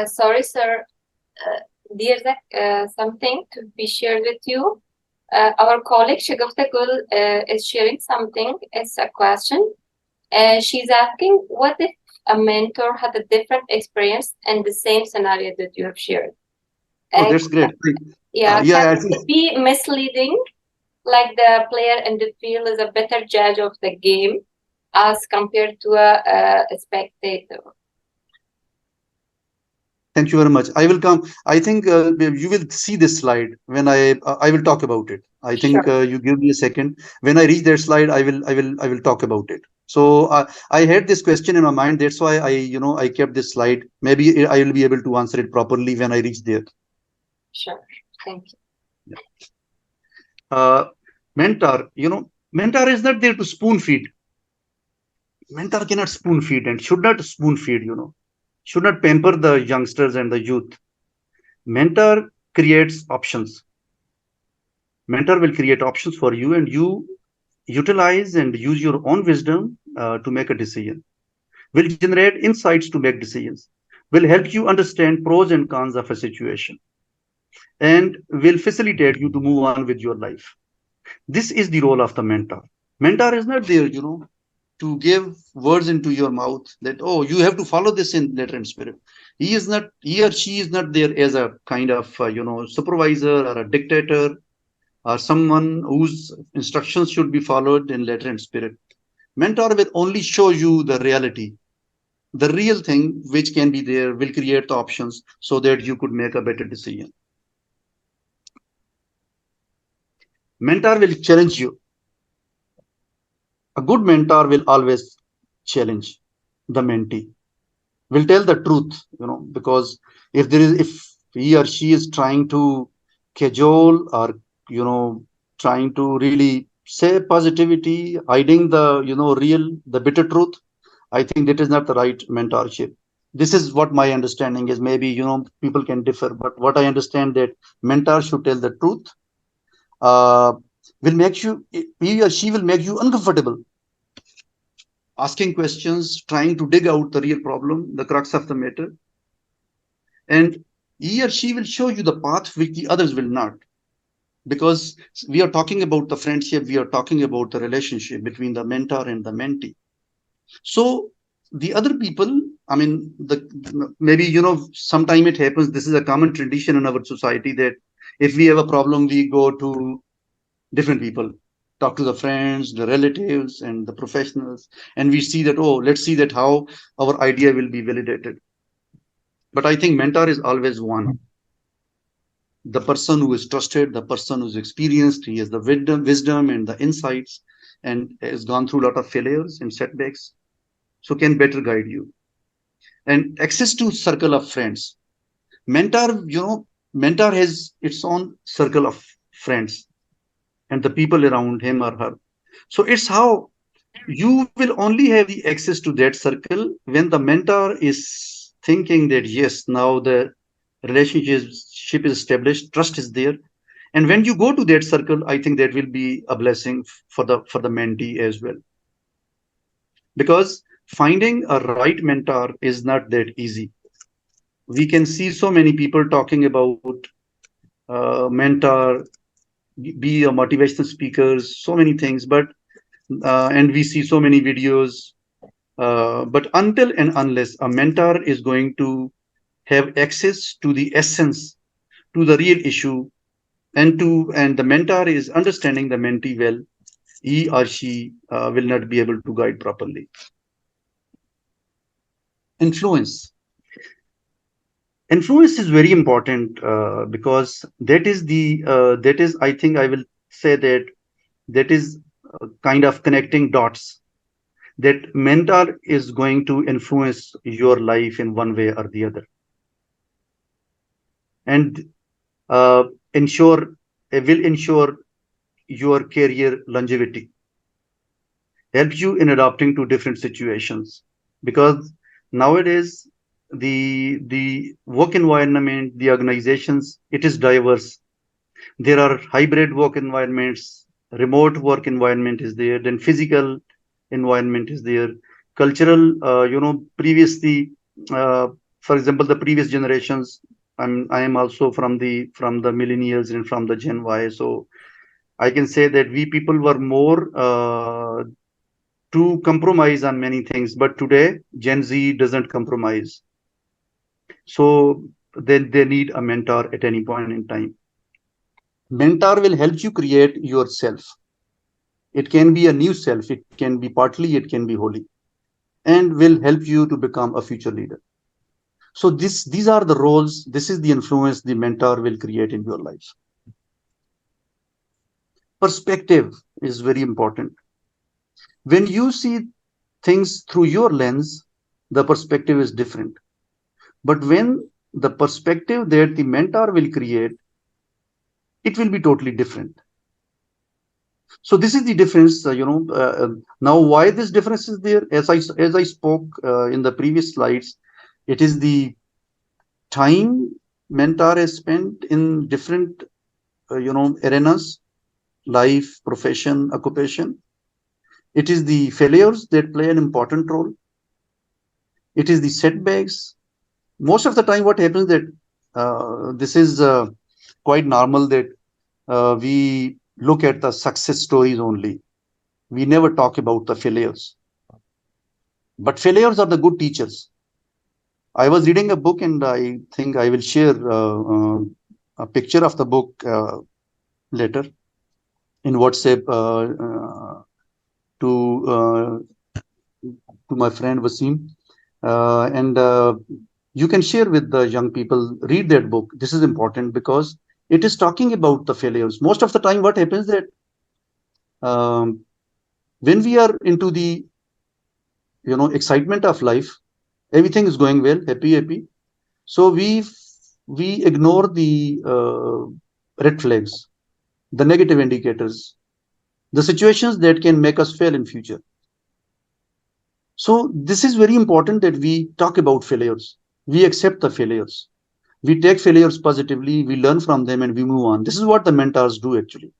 Sorry, sir. There's something to be shared with you. Our colleague Shagufta Gul is sharing something. It's a question. She's asking, what if a mentor had a different experience in the same scenario that you have shared? Oh, that's great. Yeah, Yeah, can I it think. be misleading? Like the player in the field is a better judge of the game as compared to a spectator. Thank you very much. I will come. I think you will see this slide when I will talk about it. I think Sure. you give me a second. When I reach that slide, I will talk about it. So I had this question in my mind. That's why I kept this slide. Maybe I will be able to answer it properly when I reach there. Sure. Thank you. Yeah. Mentor, mentor is not there to spoon feed. Mentor cannot spoon feed and should not spoon feed. Should not pamper the youngsters and the youth. Mentor creates options. Mentor will create options for you, and you utilize and use your own wisdom to make a decision. Will generate insights to make decisions. Will help you understand pros and cons of a situation, and will facilitate you to move on with your life. This is the role of the mentor. Mentor is not there, to give words into your mouth that, oh, you have to follow this in letter and spirit. He or she is not there as a kind of supervisor or a dictator or someone whose instructions should be followed in letter and spirit. Mentor will only show you the reality, the real thing which can be there, will create the options so that you could make a better decision. Mentor will challenge you. A good mentor will always challenge the mentee, will tell the truth, because if he or she is trying to cajole or, trying to really say positivity, hiding the, the bitter truth, I think that is not the right mentorship. This is what my understanding is. Maybe, people can differ, but what I understand that mentor should tell the truth, uh, will make you, he or she will make you uncomfortable, asking questions, trying to dig out the real problem, the crux of the matter. And he or she will show you the path which the others will not. Because we are talking about the friendship, we are talking about the relationship between the mentor and the mentee. So the other people, I mean, maybe, sometime it happens. This is a common tradition in our society that if we have a problem, we go to different people, talk to the friends, the relatives, and the professionals, and we see that, oh, let's see that how our idea will be validated. But I think mentor is always one. The person who is trusted, the person who's experienced, he has the wisdom and the insights, and has gone through a lot of failures and setbacks, so can better guide you. And access to circle of friends. Mentor, mentor has its own circle of friends and the people around him or her. So it's how you will only have the access to that circle when the mentor is thinking that yes, now the relationship is established, trust is there. And when you go to that circle, I think that will be a blessing for the mentee as well, because finding a right mentor is not that easy. We can see so many people talking about mentor, be a motivational speakers, so many things, but and we see so many videos. But until and unless a mentor is going to have access to the essence, to the real issue, and the mentor is understanding the mentee well, he or she will not be able to guide properly. Influence. Influence is very important, because that is, I think I will say that that is kind of connecting dots, that mentor is going to influence your life in one way or the other, and uh, ensure will ensure your career longevity, help you in adapting to different situations, because nowadays the work environment, the organizations, it is diverse. There are hybrid work environments, remote work environment is there, then physical environment is there, cultural, previously, For example, the previous generations, I am also from the millennials and from the Gen Y. So I can say that we people were more to compromise on many things, but today Gen Z doesn't compromise. So then they need a mentor at any point in time. Mentor will help you create yourself. It can be a new self, it can be partly, it can be wholly, and will help you to become a future leader. So these are the roles, this is the influence the mentor will create in your life. Perspective is very important. When you see things through your lens, the perspective is different. But when the perspective that the mentor will create, it will be totally different. So this is the difference, now why this difference is there, as I spoke in the previous slides, it is the time mentor has spent in different arenas, life, profession, occupation. It is the failures that play an important role. It is the setbacks. Most of the time what happens that this is quite normal that we look at the success stories only. We never talk about the failures. But failures are the good teachers. I was reading a book, and I think I will share a picture of the book later in WhatsApp to my friend Wasim. And you can share with the young people, read that book. This is important because it is talking about the failures. Most of the time, what happens that um, when we are into the excitement of life, everything is going well, happy. So we ignore the red flags, the negative indicators, the situations that can make us fail in future. So this is very important that we talk about failures. We accept the failures. We take failures positively, we learn from them, and we move on. This is what the mentors do actually.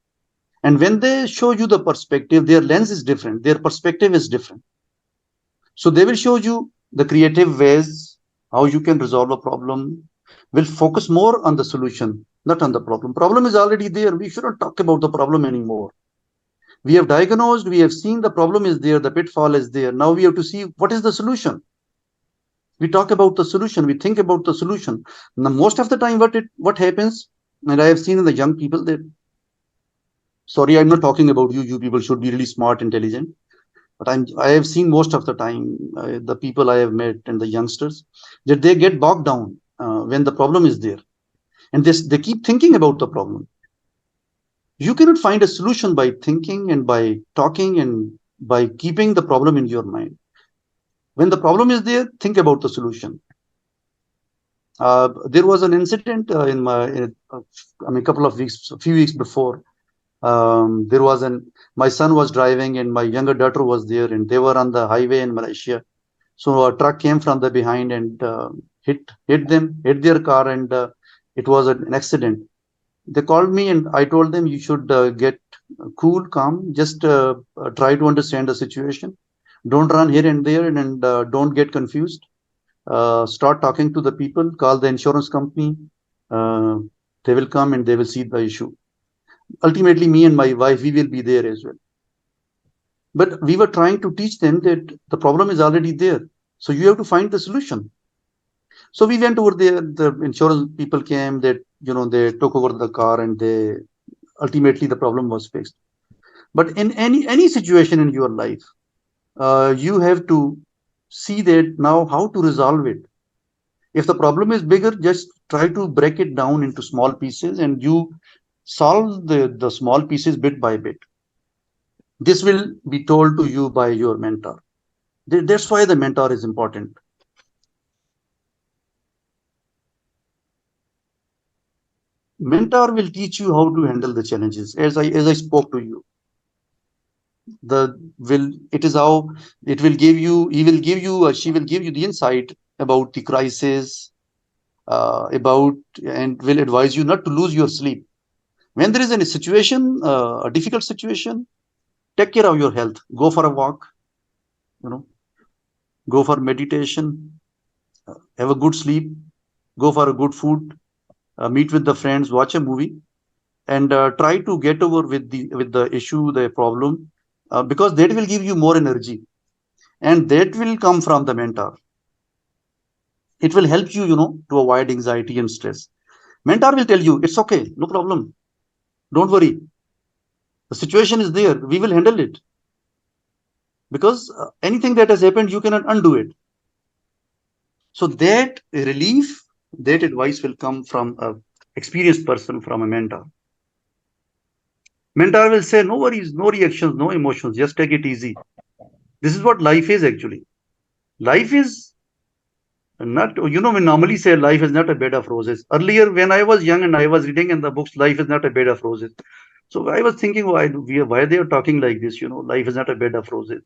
And when they show you the perspective, their lens is different, their perspective is different. So they will show you the creative ways how you can resolve a problem. Will focus more on the solution, not on the problem. Problem is already there. We shouldn't talk about the problem anymore. We have diagnosed, we have seen the problem is there, the pitfall is there. Now we have to see what is the solution. We talk about the solution, we think about the solution. Now, most of the time, what happens, and I have seen in the young people that, sorry, I'm not talking about you. You people should be really smart, intelligent. But I have seen most of the time the people I have met and the youngsters that they get bogged down when the problem is there, and they keep thinking about the problem. You cannot find a solution by thinking and by talking and by keeping the problem in your mind. When the problem is there, think about the solution. There was an incident a couple of weeks, a few weeks before. There was my son was driving and my younger daughter was there, and they were on the highway in Malaysia. So a truck came from the behind and hit their car, and it was an accident. They called me and I told them, you should get cool, calm, just try to understand the situation. Don't run here and there, and don't get confused. Start talking to the people, call the insurance company. Uh, they will come and they will see the issue. Ultimately, me and my wife, we will be there as well. But we were trying to teach them that the problem is already there. So you have to find the solution. So we went over there. The insurance people came. That they took over the car, and they ultimately the problem was fixed. But in any situation in your life, you have to see that now how to resolve it. If the problem is bigger, just try to break it down into small pieces, and you solve the small pieces bit by bit. This will be told to you by your mentor. That's why the mentor is important. Mentor will teach you how to handle the challenges. As I spoke to you, the will it is how it will give you. He will give you. She will give you the insight about the crisis, about and will advise you not to lose your sleep when there is any situation, a difficult situation. Take care of your health. Go for a walk. You know, go for meditation. Have a good sleep, go for a good food, meet with the friends, watch a movie, and try to get over with the issue, the problem, because that will give you more energy, and that will come from the mentor. It will help you, to avoid anxiety and stress. Mentor will tell you it's okay, no problem, don't worry, the situation is there, we will handle it, because anything that has happened you cannot undo it. So that relief, that advice will come from a experienced person, from a mentor. Mentor will say no worries, no reactions, no emotions, just take it easy. This is what life is actually. Life is not, we normally say life is not a bed of roses. Earlier, when I was young and I was reading in the books, life is not a bed of roses. So I was thinking, why they are talking like this? Life is not a bed of roses.